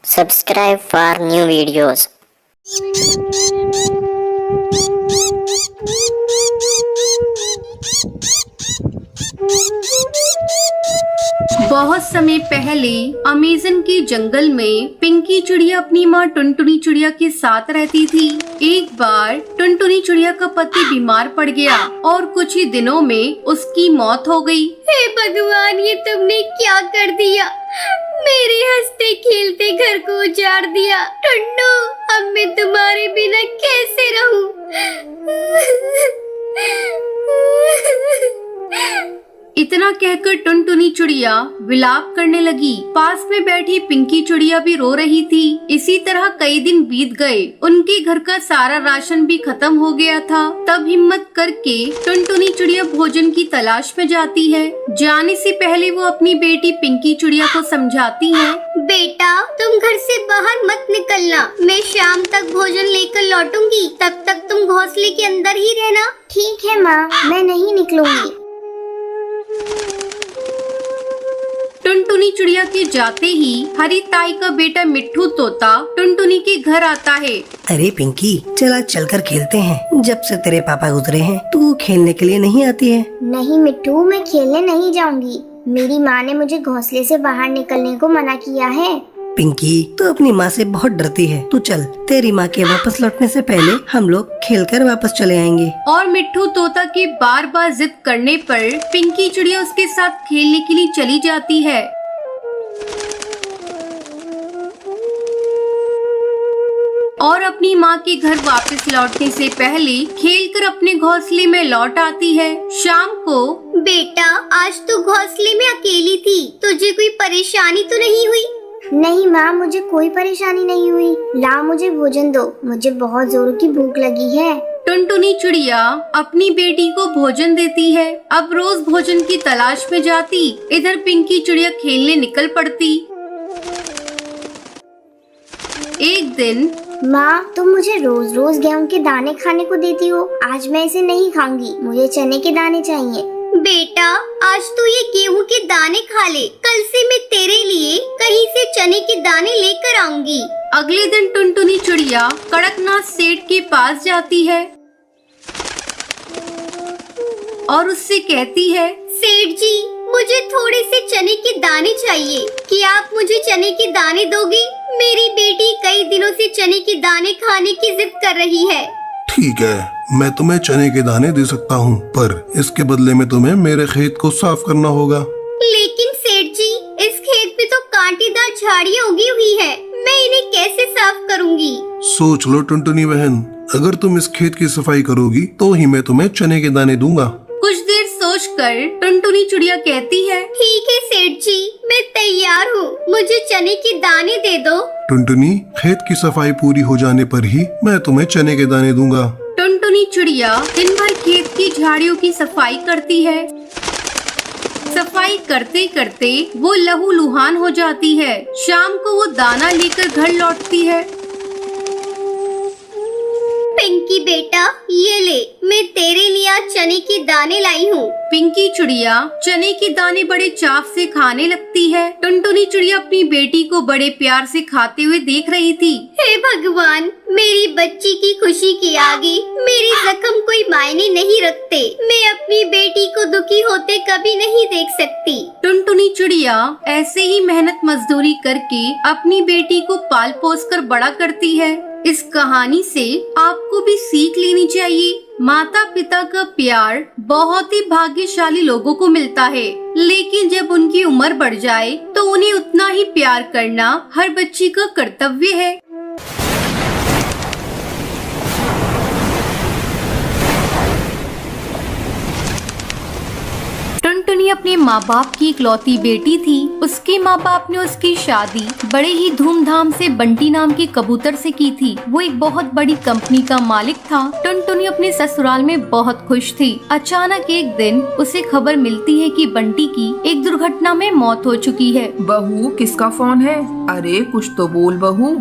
Subscribe for new videos. बहुत समय पहले अमेज़न के जंगल में पिंकी चिड़िया अपनी माँ टुनटुनी चिड़िया के साथ रहती थी। एक बार टुनटुनी चिड़िया का पति बीमार पड़ गया और कुछ ही दिनों में उसकी मौत हो गई। हे भगवान, ये तुमने क्या कर दिया? मेरे हंसते खेलते घर को उजाड़ दिया। टुन्नू, अब मैं तुम्हारे बिना कैसे रहूं? इतना कहकर टुनटुनी चिड़िया विलाप करने लगी। पास में बैठी पिंकी चिड़िया भी रो रही थी। इसी तरह कई दिन बीत गए। उनके घर का सारा राशन भी खत्म हो गया था। तब हिम्मत करके टुनटुनी चिड़िया भोजन की तलाश में जाती है। जाने से पहले वो अपनी बेटी पिंकी चिड़िया को समझाती है। बेटा, तुम घर से बाहर मत निकलना। मैं शाम तक भोजन लेकर लौटूंगी। तब तक तुम घोंसले के अंदर ही रहना। ठीक है माँ, मैं नहीं निकलूंगी। टुनटुनी चिड़िया के जाते ही हरी ताई का बेटा मिट्ठू तोता टुनटुनी के घर आता है। अरे पिंकी, चल आज चलकर खेलते हैं। जब से तेरे पापा गुजरे हैं तू खेलने के लिए नहीं आती है। नहीं मिट्टू, मैं खेलने नहीं जाऊंगी। मेरी माँ ने मुझे घोंसले से बाहर निकलने को मना किया है। पिंकी, तू अपनी माँ से बहुत डरती है। तू चल, तेरी माँ के वापस लौटने से पहले हम लोग खेलकर वापस चले आएंगे। और मिट्ठू तोता के बार बार जिद करने पर पिंकी चिड़िया उसके साथ खेलने के लिए चली जाती है। और अपनी माँ के घर वापस लौटने से पहले खेलकर अपने घोंसले में लौट आती है। शाम को, बेटा, आज तू घोंसले में अकेली थी। तुझे कोई परेशानी तो नहीं हुई? नहीं माँ, मुझे कोई परेशानी नहीं हुई। लाओ, मुझे भोजन दो। मुझे बहुत जोरों की भूख लगी है। टुनटुनी चिड़िया अपनी बेटी को भोजन देती है। अब रोज भोजन की तलाश में जाती। इधर पिंकी चिड़िया खेलने निकल पड़ती। एक दिन, माँ, तुम मुझे रोज रोज गेहूं के दाने खाने को देती हो। आज मैं इसे नहीं खाऊंगी। मुझे चने के दाने चाहिए। बेटा, आज तू ये गेहूं के दाने खा ले। कल से मैं तेरे लिए कहीं से चने के दाने लेकर आऊंगी। अगले दिन टुनटुनी चिड़िया कड़कनाथ सेठ के पास जाती है और उससे कहती है, सेठ जी, मुझे थोड़े से चने के दाने चाहिए। क्या आप मुझे चने के दाने दोगे? मेरी बेटी कई दिनों से चने के दाने खाने की जिद कर रही है। ठीक है, मैं तुम्हें चने के दाने दे सकता हूँ, पर इसके बदले में तुम्हें मेरे खेत को साफ करना होगा। लेकिन सेठ जी, इस खेत में तो कांटेदार झाड़ियाँ उगी हुई है। मैं इन्हें कैसे साफ करूँगी? सोच लो टुनटुनी बहन, अगर तुम इस खेत की सफाई करोगी तो ही मैं तुम्हें चने के दाने दूंगा। कुछ देर सोचकर टुनटुनी चिड़िया कहती है, ठीक है सेठ जी, मैं तैयार हूँ। मुझे चने के दाने दे दो। टुनटुनी, खेत की सफाई पूरी हो जाने पर ही मैं तुम्हें चने के दाने दूंगा। टुनटुनी चिड़िया दिन भर खेत की झाड़ियों की सफाई करती है। सफाई करते करते वो लहूलुहान हो जाती है। शाम को वो दाना लेकर घर लौटती है। पिंकी बेटा, ये ले, मैं तेरे लिए आज चने के दाने लाई हूँ। पिंकी चिड़िया चने के दाने बड़े चाव से खाने लगती है। टुनटुनी चिड़िया अपनी बेटी को बड़े प्यार से खाते हुए देख रही थी। हे भगवान, मेरी बच्ची की खुशी के आगे मेरे जख्म कोई मायने नहीं रखते। मैं अपनी बेटी को दुखी होते कभी नहीं देख सकती। टुनटुनी चिड़िया ऐसे ही मेहनत मजदूरी करके अपनी बेटी को पाल पोस कर बड़ा करती है। इस कहानी से आपको भी सीख लेनी चाहिए। माता पिता का प्यार बहुत ही भाग्यशाली लोगों को मिलता है, लेकिन जब उनकी उम्र बढ़ जाए तो उन्हें उतना ही प्यार करना हर बच्ची का कर्तव्य है। टुनटुनी अपने माँ बाप की इकलौती बेटी थी। उसके माँ बाप ने उसकी शादी बड़े ही धूमधाम से बंटी नाम के कबूतर से की थी। वो एक बहुत बड़ी कंपनी का मालिक था। टुनटुनी अपने ससुराल में बहुत खुश थी। अचानक एक दिन उसे खबर मिलती है कि बंटी की एक दुर्घटना में मौत हो चुकी है। बहू, किसका फोन है? अरे कुछ तो बोल बहू।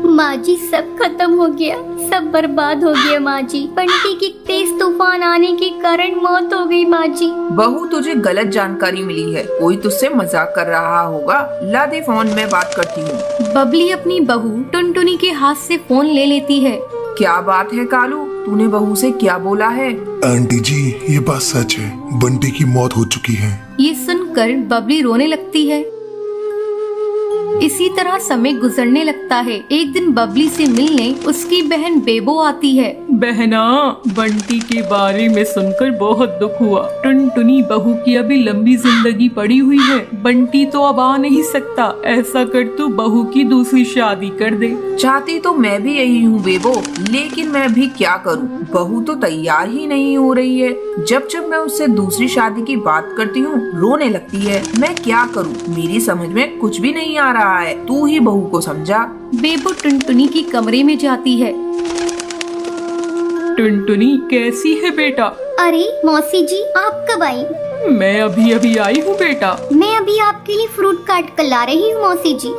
माँ जी, सब खत्म हो गया। सब बर्बाद हो गया माँ जी। बंटी की तेज तूफान आने के कारण मौत हो गई माँ जी। बहू तुझे गलत जानकारी मिली है, कोई तुझसे मजाक कर रहा होगा। ला दे फोन, मैं बात करती हूँ। बबली अपनी बहू टुनटुनी के हाथ से फोन ले लेती है। क्या बात है कालू, तूने बहू से क्या बोला है? आंटी जी ये बात सच है, बंटी की मौत हो चुकी है। ये सुनकर बबली रोने लगती है। इसी तरह समय गुजरने लगता है। एक दिन बबली से मिलने उसकी बहन बेबो आती है। बहना, बंटी के बारे में सुनकर बहुत दुख हुआ। टुनटुनी बहू की अभी लंबी जिंदगी पड़ी हुई है। बंटी तो अब आ नहीं सकता। ऐसा कर तू बहू की दूसरी शादी कर दे। चाहती तो मैं भी यही हूँ बेबो, लेकिन मैं भी क्या करूँ, बहू तो तैयार ही नहीं हो रही है। जब जब मैं उससे दूसरी शादी की बात करती हूँ रोने लगती है। मैं क्या करूँ, मेरी समझ में कुछ भी नहीं आ रहा है। तू ही बहू को समझा। बेबो टुनटुनी की कमरे में जाती है। टुनटुनी कैसी है बेटा? अरे मौसी जी, आप कब आई? मैं अभी अभी आई हूँ बेटा। मैं अभी आपके लिए फ्रूट काट कर ला रही हूँ मौसी जी।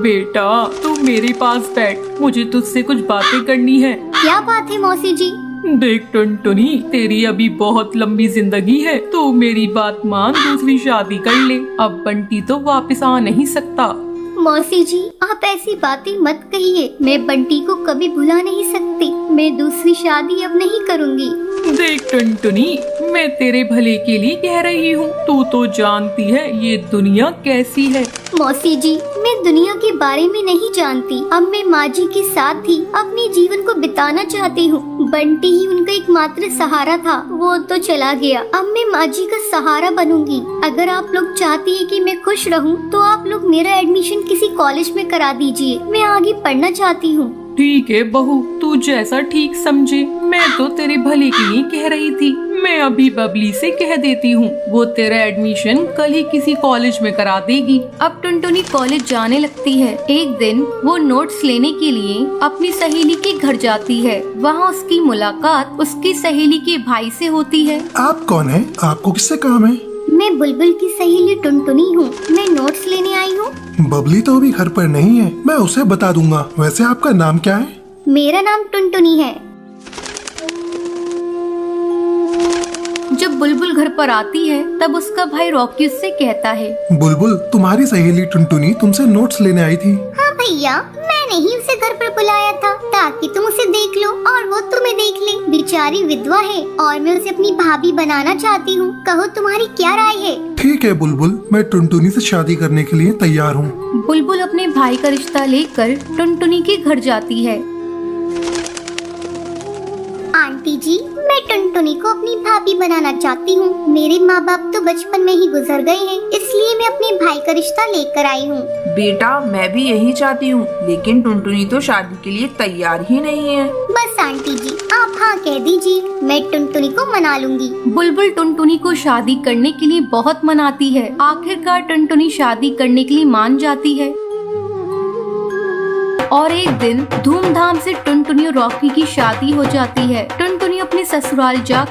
बेटा तू मेरे पास बैठ, मुझे तुझसे कुछ बातें करनी है। क्या बात है मौसी जी? देख टुनटुनी, तेरी अभी बहुत लंबी जिंदगी है, तो मेरी बात मान, दूसरी शादी कर ले। अब बंटी तो वापस आ नहीं सकता। मौसी जी आप ऐसी बातें मत कहिए, मैं बंटी को कभी भुला नहीं सकती। मैं दूसरी शादी अब नहीं करूँगी। देख टुनटुनी, मैं तेरे भले के लिए कह रही हूँ। तू तो जानती है ये दुनिया कैसी है। मौसी जी मैं दुनिया के बारे में नहीं जानती। अब मैं माँ जी के साथ ही अपने जीवन को बिताना चाहती हूँ। बंटी ही उनका एकमात्र सहारा था, वो तो चला गया। अब मैं माँ जी का सहारा बनूंगी। अगर आप लोग चाहती है कि मैं खुश रहूँ तो आप लोग मेरा एडमिशन किसी कॉलेज में करा दीजिए। मैं आगे पढ़ना चाहती हूँ। ठीक है बहू, तू जैसा ठीक समझे। मैं तो तेरे भले के लिए कह रही थी। मैं अभी बबली से कह देती हूँ, वो तेरा एडमिशन कल ही किसी कॉलेज में करा देगी। अब टुनटुनी कॉलेज जाने लगती है। एक दिन वो नोट्स लेने के लिए अपनी सहेली के घर जाती है। वहाँ उसकी मुलाकात उसकी सहेली के भाई से होती है। आप कौन है? आपको किससे काम है? मैं बुलबुल की सहेली टुनटुनी हूँ। मैं नोट्स लेने आई हूँ। बबली तो अभी घर पर नहीं है, मैं उसे बता दूंगा। वैसे आपका नाम क्या है? मेरा नाम टुनटुनी है। जब बुलबुल घर पर आती है तब उसका भाई रॉकी उससे कहता है, बुलबुल तुम्हारी सहेली टुनटुनी तुमसे नोट्स लेने आई थी। हाँ भैया, मैंने ही उसे घर पर बुलाया था ताकि तुम उसे देख लो और वो तुम्हें देख ले। बेचारी विधवा है और मैं उसे अपनी भाभी बनाना चाहती हूँ। कहो तुम्हारी क्या राय है? ठीक है बुलबुल, मैं टुनटुनी से शादी करने के लिए तैयार हूँ। बुलबुल अपने भाई का रिश्ता लेकर टुनटुनी के घर जाती है। आंटी जी मैं टुनटुनी को अपनी भाभी बनाना चाहती हूँ। मेरे माँ बाप तो बचपन में ही गुजर गए हैं, इसलिए मैं अपने भाई का रिश्ता लेकर आई हूँ। बेटा मैं भी यही चाहती हूँ, लेकिन टुनटुनी तो शादी के लिए तैयार ही नहीं है। बस आंटी जी आप हाँ कह दीजिए, मैं टुनटुनी को मना लूंगी। बुलबुल टुनटुनी को शादी करने के लिए बहुत मनाती है। आखिरकार टुनटुनी शादी करने के लिए मान जाती है। और एक दिन धूमधाम से टुनटुनी और रॉकी की शादी हो जाती है। टुनटुनी अपने ससुराल जा